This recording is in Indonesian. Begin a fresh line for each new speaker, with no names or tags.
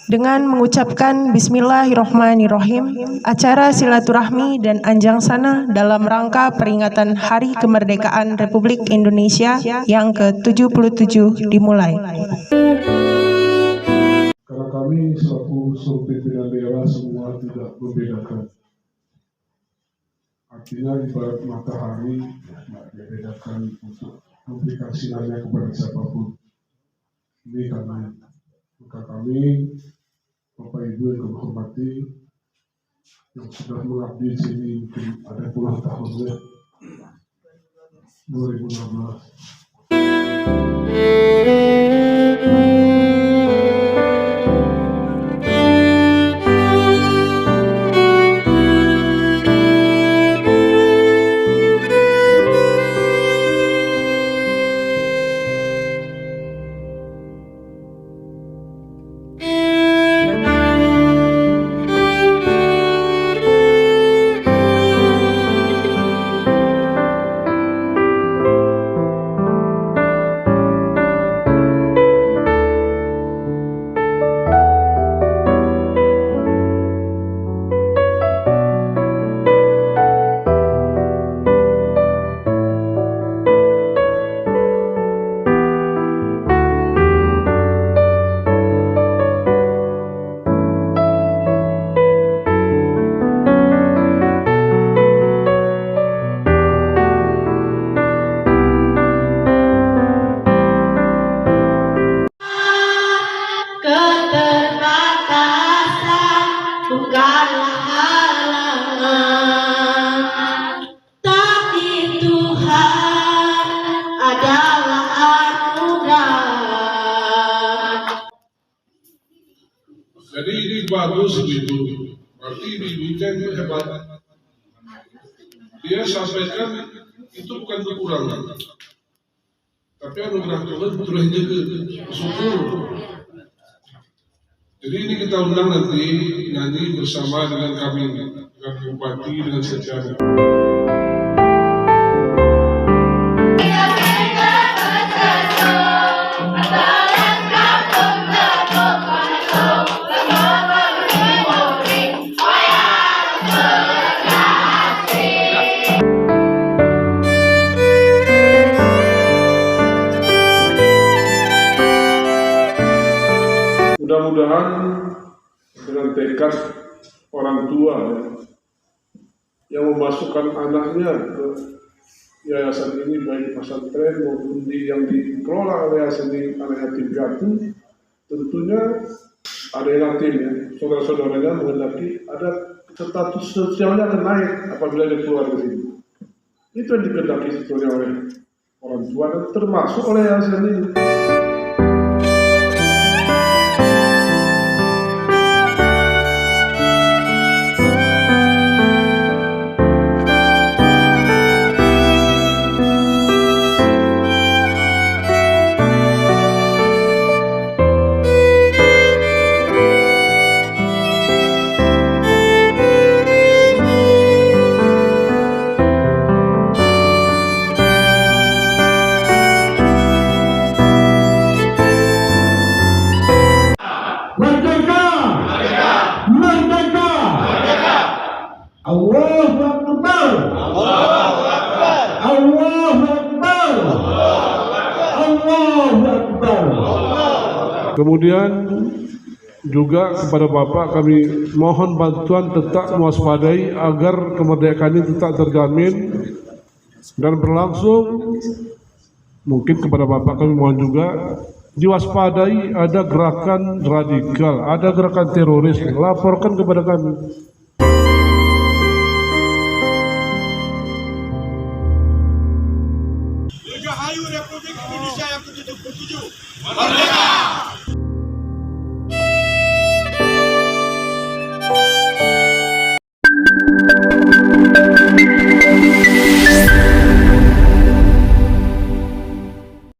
Dengan mengucapkan Bismillahirrohmanirrohim, acara silaturahmi dan anjang sana dalam rangka peringatan Hari Kemerdekaan Republik Indonesia yang ke-77 dimulai.
Karena kami selaku seluruh pimpinan daerah semua tidak membedakan. Artinya ibarat matahari tidak membedakan untuk aplikasinya kepada siapapun. Ini kami, maka kami Bapak Ibu yang kami hormati, yang sudah mengabdi di sini mungkin ada puluhan tahunnya, 2016.
Bukanlah halangan, tapi Tuhan adalah anugerah.
Jadi ini bagus begitu. Berarti bibinya itu hebat. Dia sampaikan itu bukan kekurangan, tapi anugerah Tuhan betul aja syukur. Jadi ini kita undang nanti nyanyi bersama dengan kami, dengan Bupati, dengan sejarah. Mudah-mudahan dengan tekad orang tua yang memasukkan anaknya ke yayasan ini, baik pesantren maupun yang dikelola oleh yayasan ini, anak yatim piatu, tentunya ada yatim ya, saudara-saudaranya menghendaki ada status sosialnya akan naik apabila dia keluar dari sini. Itu yang dikehendaki sebetulnya oleh orang tua dan termasuk oleh yayasan ini. Kemudian juga kepada Bapak kami mohon bantuan tetap mewaspadai agar kemerdekaan ini tetap terjamin dan berlangsung. Mungkin kepada Bapak kami mohon juga diwaspadai ada gerakan radikal, ada gerakan teroris, laporkan kepada kami.
Republik Indonesia yang ke-77. Merdeka!